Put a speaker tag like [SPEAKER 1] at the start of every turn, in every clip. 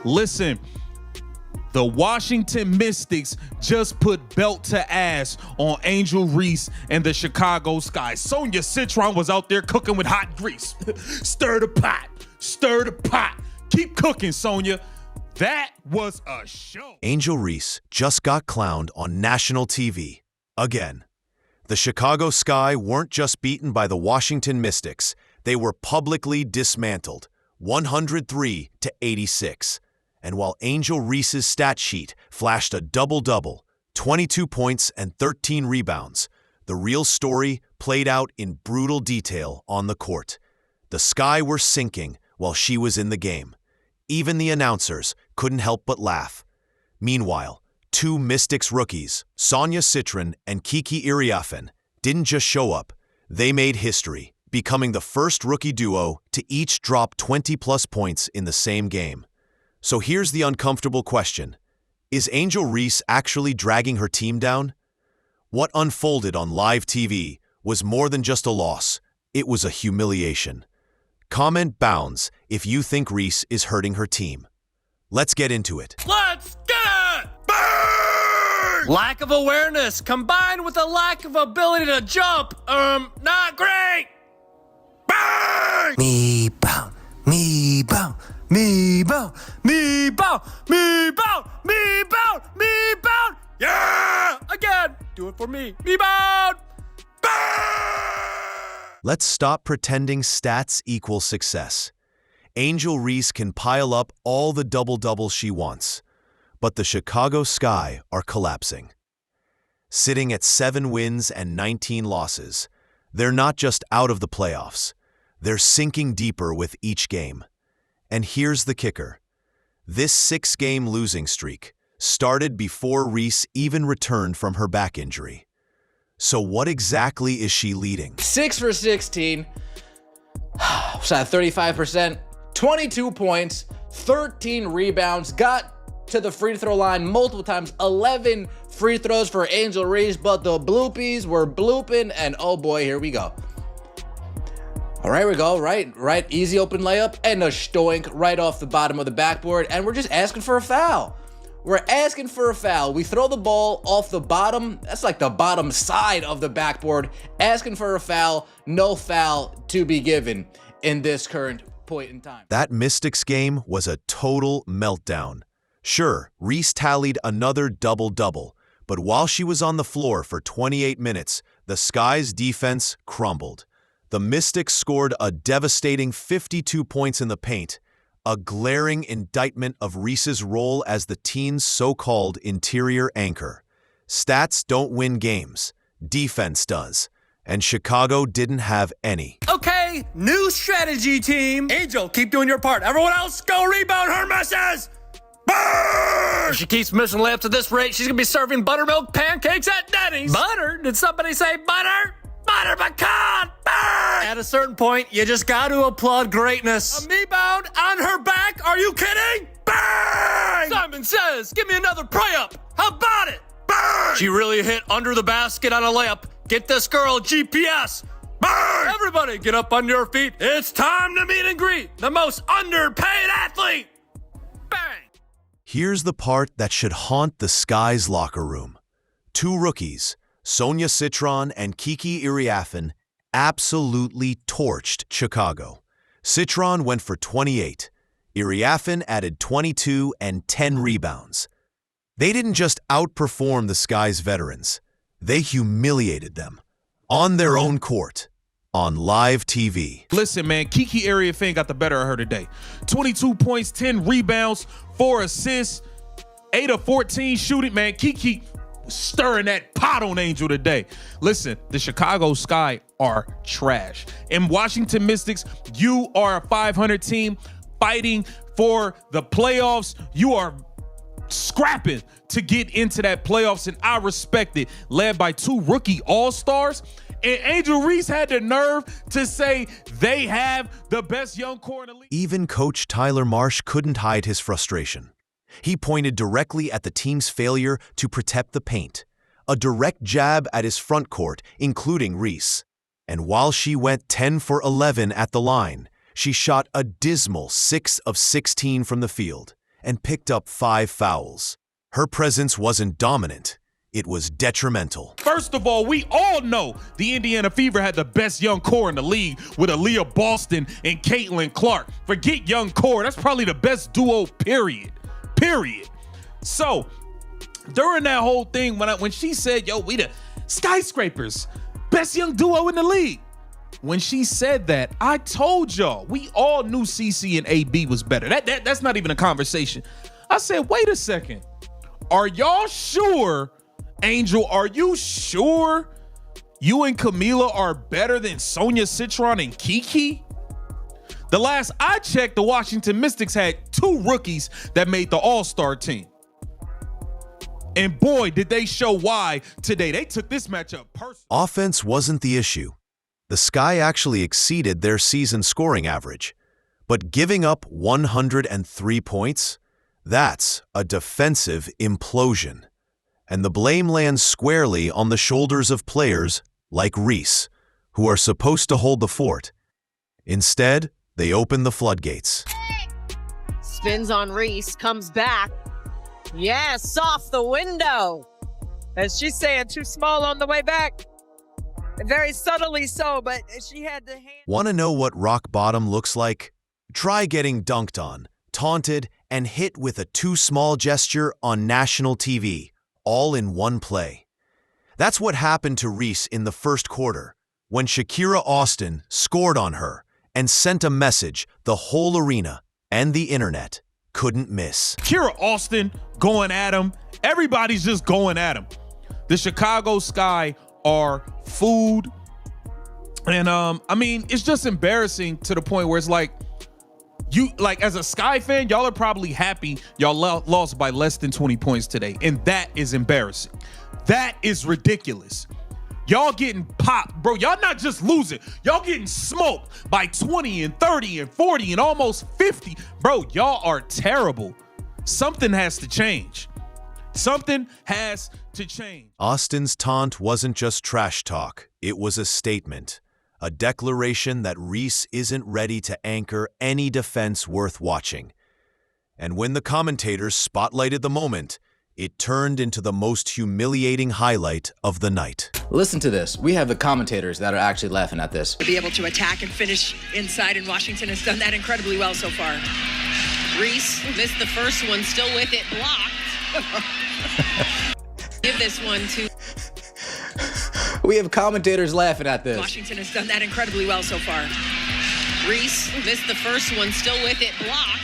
[SPEAKER 1] Listen, the Washington Mystics just put belt to ass on Angel Reese and the Chicago Sky. Sonia Citron was out there cooking with hot grease. Stir the pot, stir the pot. Keep cooking, Sonia. That was a show.
[SPEAKER 2] Angel Reese just got clowned on national TV. Again. The Chicago Sky weren't just beaten by the Washington Mystics. They were publicly dismantled, 103-86. And while Angel Reese's stat sheet flashed a double-double, 22 points and 13 rebounds, the real story played out in brutal detail on the court. The Sky were sinking while she was in the game. Even the announcers couldn't help but laugh. Meanwhile, two Mystics rookies, Sonia Citron and Kiki Iriafen, didn't just show up. They made history, becoming the first rookie duo to each drop 20-plus points in the same game. So here's the uncomfortable question. Is Angel Reese actually dragging her team down? What unfolded on live TV was more than just a loss. It was a humiliation. Comment bounds if you think Reese is hurting her team. Let's get into it.
[SPEAKER 3] Let's get it! Burn! Lack of awareness combined with a lack of ability to jump. Not great! Burn!
[SPEAKER 4] Me bow, me bow, me bow, me bow, me bow, me bow, me bow.
[SPEAKER 3] Yeah! Again! Do it for me. Me bound! Burn!
[SPEAKER 2] Let's stop pretending stats equal success. Angel Reese can pile up all the double-doubles she wants, but the Chicago Sky are collapsing. Sitting at 7 wins and 19 losses, they're not just out of the playoffs, they're sinking deeper with each game. And here's the kicker. This 6-game losing streak started before Reese even returned from her back injury. So what exactly is she leading?
[SPEAKER 5] 6 for 16, shot 35%, 22 points, 13 rebounds, got to the free throw line multiple times, 11 free throws for Angel Reese, but the bloopies were blooping, and oh boy, here we go. All right, we go, right, easy open layup, and a stoink right off the bottom of the backboard, and we're just asking for a foul. We're asking for a foul. We throw the ball off the bottom. That's like the bottom side of the backboard. Asking for a foul. No foul to be given in this current point in time.
[SPEAKER 2] That Mystics game was a total meltdown. Sure, Reese tallied another double-double, but while she was on the floor for 28 minutes, the Sky's defense crumbled. The Mystics scored a devastating 52 points in the paint, a glaring indictment of Reese's role as the team's so-called interior anchor. Stats don't win games. Defense does. And Chicago didn't have any.
[SPEAKER 3] Okay, new strategy, team. Angel, keep doing your part. Everyone else, go rebound her misses! Burn! If she keeps missing layups at this rate, she's gonna be serving buttermilk pancakes at Denny's. Butter? Did somebody say butter? Butter pecan! Burn! At a certain point, you just got to applaud greatness. A me-bound on her back? Are you kidding? Bang! Simon says, give me another pray-up. How about it? Bang! She really hit under the basket on a layup. Get this girl GPS. Bang! Everybody get up on your feet. It's time to meet and greet the most underpaid athlete. Bang!
[SPEAKER 2] Here's the part that should haunt the Sky's locker room. Two rookies, Sonia Citron and Kiki Iriafen, absolutely torched Chicago. Citron went for 28. Iriafen added 22 and 10 rebounds. They didn't just outperform the Sky's veterans. They humiliated them. On their own court. On live TV.
[SPEAKER 1] Listen, man, Kiki Iriafen got the better of her today. 22 points, 10 rebounds, 4 assists, 8 of 14 shooting. Man, Kiki stirring that pot on Angel today. Listen, the Chicago Sky are trash. In Washington Mystics, you are a 500 team fighting for the playoffs. You are scrapping to get into that playoffs, and I respect it. Led by 2 rookie all-stars, and Angel Reese had the nerve to say they have the best young core in the league.
[SPEAKER 2] Even coach Tyler Marsh couldn't hide his frustration. He pointed directly at the team's failure to protect the paint, a direct jab at his front court, including Reese. And while she went 10 for 11 at the line, she shot a dismal 6 of 16 from the field. and picked up 5 fouls. Her presence wasn't dominant, it was detrimental.
[SPEAKER 1] First of all, we all know the Indiana Fever had the best young core in the league with Aaliyah Boston and Caitlin Clark. Forget young core, that's probably the best duo, period. So, during that whole thing, when she said, yo, we the skyscrapers, best young duo in the league. When she said that, I told y'all, we all knew CC and AB was better. That's not even a conversation. I said, wait a second. Are y'all sure, Angel, are you sure you and Camila are better than Sonia, Citron, and Kiki? The last I checked, the Washington Mystics had 2 rookies that made the All-Star team. And boy, did they show why today. They took this matchup personally.
[SPEAKER 2] Offense wasn't the issue. The Sky actually exceeded their season scoring average. But giving up 103 points? That's a defensive implosion. And the blame lands squarely on the shoulders of players like Reese, who are supposed to hold the fort. Instead, they open the floodgates.
[SPEAKER 6] Spins on Reese, comes back. Yes, off the window. As she's saying, too small on the way back. Very subtly so, but she had the hand.
[SPEAKER 2] Want to know what rock bottom looks like? Try getting dunked on, taunted, and hit with a too small gesture on national TV, all in one play. That's what happened to Reese in the first quarter, when Shakira Austin scored on her and sent a message the whole arena and the internet couldn't miss.
[SPEAKER 1] Shakira Austin going at him. Everybody's just going at him. The Chicago Sky are food. And I mean, it's just embarrassing to the point where it's like, you, like, as a Sky fan, y'all are probably happy y'all lost by less than 20 points today. And that is embarrassing. That is ridiculous. Y'all getting popped, bro. Y'all not just losing. Y'all getting smoked by 20 and 30 and 40 and almost 50. Bro, y'all are terrible. Something has to change. Something has to change.
[SPEAKER 2] Austin's taunt wasn't just trash talk. It was a statement. A declaration that Reese isn't ready to anchor any defense worth watching. And when the commentators spotlighted the moment, it turned into the most humiliating highlight of the night.
[SPEAKER 5] Listen to this. We have the commentators that are actually laughing at this.
[SPEAKER 7] To be able to attack and finish inside, and Washington has done that incredibly well so far. Reese missed the first one, still with it blocked. Give this one to...
[SPEAKER 5] We have commentators laughing at this.
[SPEAKER 7] Washington has done that incredibly well so far. Reese missed the first one, still with it blocked.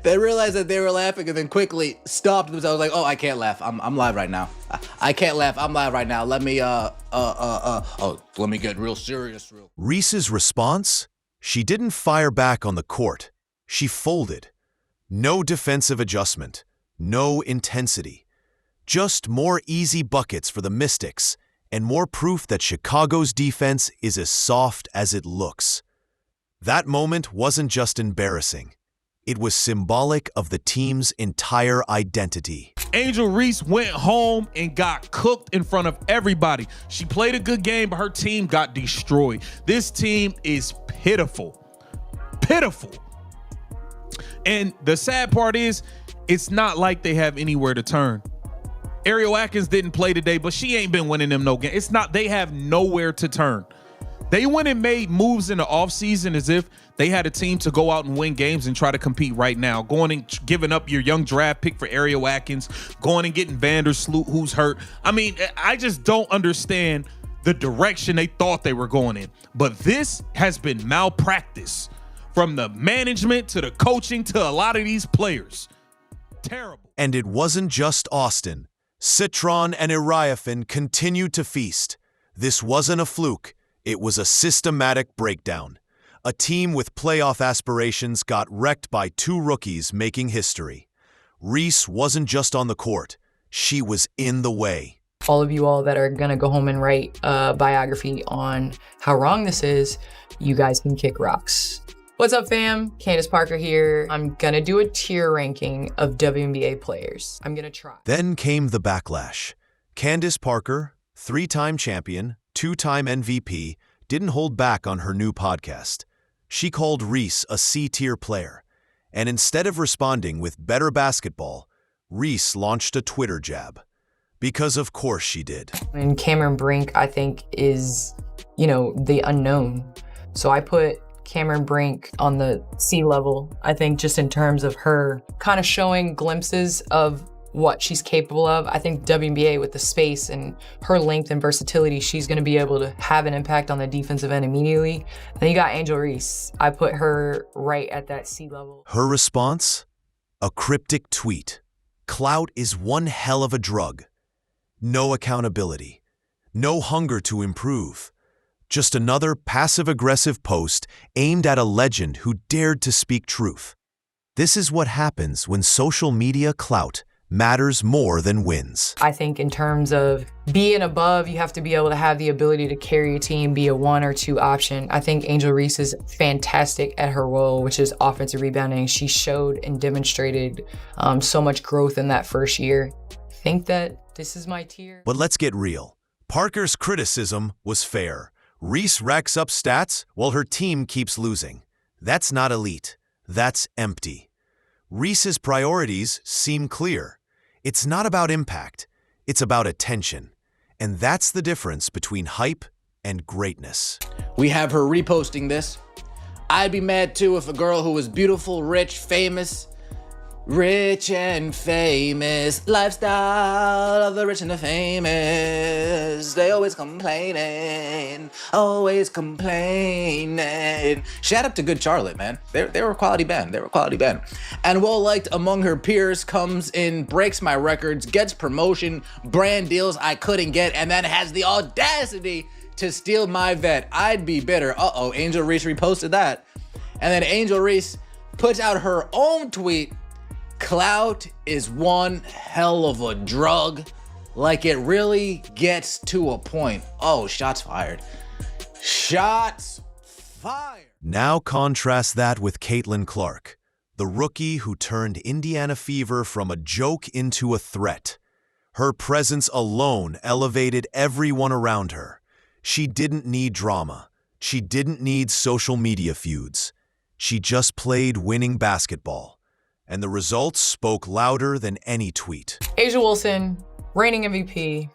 [SPEAKER 5] They realized that they were laughing and then quickly stopped themselves like, oh, I can't laugh. I'm live right now. I can't laugh. I'm live right now. Let me, let me get real serious.
[SPEAKER 2] Reese's response? She didn't fire back on the court. She folded. No defensive adjustment. No intensity. Just more easy buckets for the Mystics and more proof that Chicago's defense is as soft as it looks. That moment wasn't just embarrassing. It was symbolic of the team's entire identity.
[SPEAKER 1] Angel Reese went home and got cooked in front of everybody. She played a good game, but her team got destroyed. This team is pitiful. Pitiful. And the sad part is, it's not like they have anywhere to turn. Ariel Atkins didn't play today, but she ain't been winning them no game. It's not, they have nowhere to turn. They went and made moves in the offseason as if they had a team to go out and win games and try to compete right now. Going and giving up your young draft pick for Ariel Atkins, going and getting Vandersloot, who's hurt. I mean, I just don't understand the direction they thought they were going in. But this has been malpractice from the management to the coaching to a lot of these players. Terrible.
[SPEAKER 2] And it wasn't just Austin. Citron and Iriafen continued to feast. This wasn't a fluke. It was a systematic breakdown. A team with playoff aspirations got wrecked by 2 rookies making history. Reese wasn't just on the court. She was in the way.
[SPEAKER 8] All of you all that are going to go home and write a biography on how wrong this is, you guys can kick rocks. What's up, fam? Candace Parker here. I'm going to do a tier ranking of WNBA players. I'm going to try.
[SPEAKER 2] Then came the backlash. Candace Parker, 3-time champion, 2-time MVP, didn't hold back on her new podcast. She called Reese a C-tier player. And instead of responding with better basketball, Reese launched a Twitter jab. Because of course she did.
[SPEAKER 8] And Cameron Brink, I think, is, the unknown. So I put Cameron Brink on the C level, I think, just in terms of her kind of showing glimpses of what she's capable of. I think WNBA, with the space and her length and versatility, she's going to be able to have an impact on the defensive end immediately. Then you got Angel Reese. I put her right at that C level.
[SPEAKER 2] Her response? A cryptic tweet. Clout is one hell of a drug. No accountability. No hunger to improve. Just another passive-aggressive post aimed at a legend who dared to speak truth. This is what happens when social media clout matters more than wins.
[SPEAKER 8] I think in terms of being above, you have to be able to have the ability to carry a team, be a 1 or 2 option. I think Angel Reese is fantastic at her role, which is offensive rebounding. She showed and demonstrated so much growth in that first year. I think that this is my tier.
[SPEAKER 2] But let's get real. Parker's criticism was fair. Reese racks up stats while her team keeps losing. That's not elite. That's empty. Reese's priorities seem clear. It's not about impact. It's about attention. And that's the difference between hype and greatness.
[SPEAKER 5] We have her reposting this. I'd be mad too if a girl who was beautiful, rich, famous, rich and famous, lifestyle of the rich and the famous. They always complaining. Shout out to Good Charlotte, man. They were a quality band. And well-liked among her peers, comes in, breaks my records, gets promotion, brand deals I couldn't get, and then has the audacity to steal my vet. I'd be bitter. Uh-oh, Angel Reese reposted that. And then Angel Reese puts out her own tweet. Clout is one hell of a drug. Like, it really gets to a point. Oh, shots fired. Shots fired.
[SPEAKER 2] Now contrast that with Caitlin Clark, the rookie who turned Indiana Fever from a joke into a threat. Her presence alone elevated everyone around her. She didn't need drama. She didn't need social media feuds. She just played winning basketball. And the results spoke louder than any tweet.
[SPEAKER 8] A'ja Wilson, reigning MVP,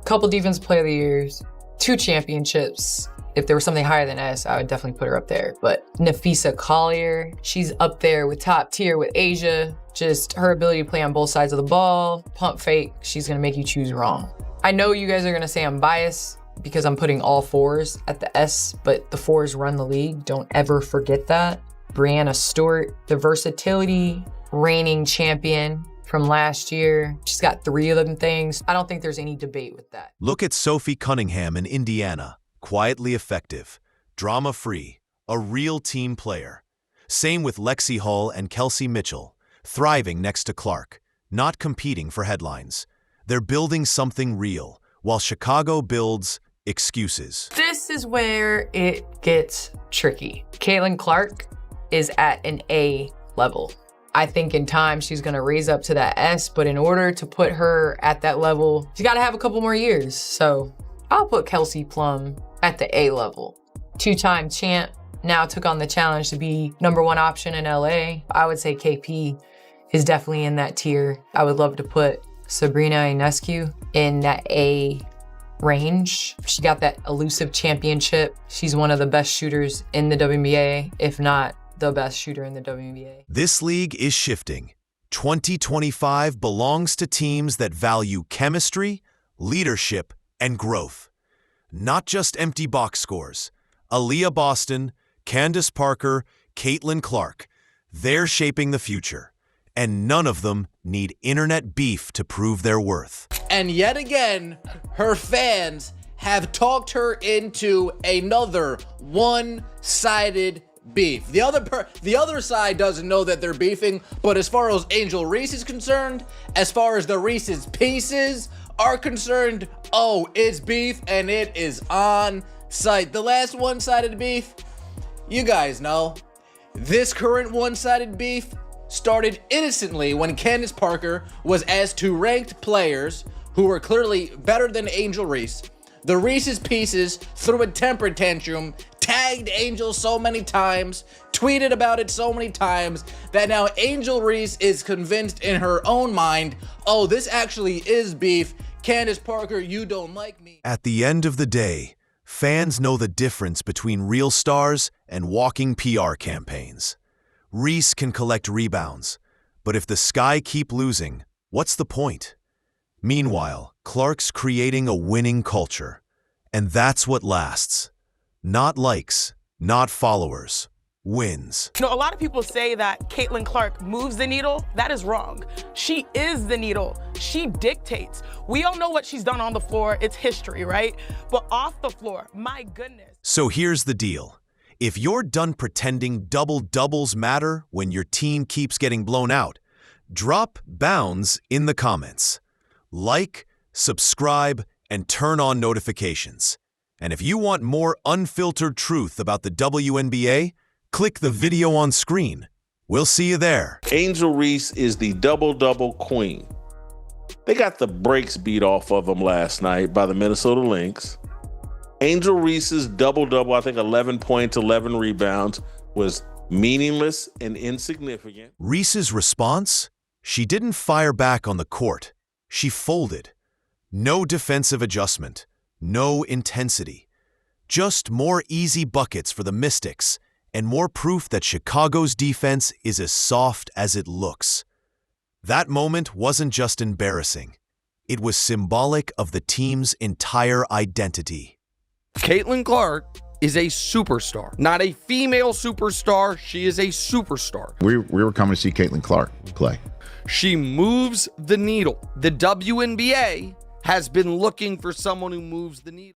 [SPEAKER 8] couple Defensive Player of the Years, 2 championships. If there was something higher than S, I would definitely put her up there. But Nafisa Collier, she's up there with top tier with A'ja. Just her ability to play on both sides of the ball, pump fake, she's gonna make you choose wrong. I know you guys are gonna say I'm biased because I'm putting all 4s at the S, but the 4s run the league. Don't ever forget that. Brianna Stewart, the versatility, reigning champion from last year. She's got 3 of them things. I don't think there's any debate with that.
[SPEAKER 2] Look at Sophie Cunningham in Indiana. Quietly effective, drama-free, a real team player. Same with Lexi Hull and Kelsey Mitchell, thriving next to Clark, not competing for headlines. They're building something real, while Chicago builds excuses.
[SPEAKER 8] This is where it gets tricky. Caitlin Clark is at an A level. I think in time she's gonna raise up to that S, but in order to put her at that level, she's gotta have a couple more years. So I'll put Kelsey Plum at the A level. 2-time champ, now took on the challenge to be #1 option in LA. I would say KP is definitely in that tier. I would love to put Sabrina Ionescu in that A range. She got that elusive championship. She's one of the best shooters in the WNBA, if not the best shooter in the WNBA.
[SPEAKER 2] This league is shifting. 2025 belongs to teams that value chemistry, leadership, and growth. Not just empty box scores. Aaliyah Boston, Candace Parker, Caitlin Clark. They're shaping the future. And none of them need internet beef to prove their worth.
[SPEAKER 5] And yet again, her fans have talked her into another one-sided beef. The other side doesn't know that they're beefing, but as far as Angel Reese is concerned, as far as the Reese's Pieces are concerned, oh, it's beef and it is on site. The last one-sided beef, you guys know. This current one-sided beef started innocently when Candace Parker was asked to ranked players who were clearly better than Angel Reese The Reese's Pieces threw a temper tantrum, tagged Angel so many times, tweeted about it so many times, that now Angel Reese is convinced in her own mind, oh, this actually is beef. Candace Parker, you don't like me.
[SPEAKER 2] At the end of the day, fans know the difference between real stars and walking PR campaigns. Reese can collect rebounds, but if the Sky keep losing, what's the point? Meanwhile, Clark's creating a winning culture, and that's what lasts. Not likes, not followers, wins.
[SPEAKER 9] You know, a lot of people say that Caitlin Clark moves the needle. That is wrong. She is the needle. She dictates. We all know what she's done on the floor. It's history, right? But off the floor, my goodness.
[SPEAKER 2] So here's the deal. If you're done pretending double-doubles matter when your team keeps getting blown out, drop bounds in the comments. Like, subscribe, and turn on notifications. And if you want more unfiltered truth about the WNBA, click the video on screen. We'll see you there.
[SPEAKER 10] Angel Reese is the double-double queen. They got the brakes beat off of them last night by the Minnesota Lynx. Angel Reese's double-double, I think 11 points, 11 rebounds, was meaningless and insignificant.
[SPEAKER 2] Reese's response? She didn't fire back on the court. She folded. No defensive adjustment. No intensity. Just more easy buckets for the Mystics and more proof that Chicago's defense is as soft as it looks. That moment wasn't just embarrassing. It was symbolic of the team's entire identity.
[SPEAKER 11] Caitlin Clark is a superstar, not a female superstar. She is a superstar.
[SPEAKER 12] We were coming to see Caitlin Clark play.
[SPEAKER 11] She moves the needle. The WNBA has been looking for someone who moves the needle.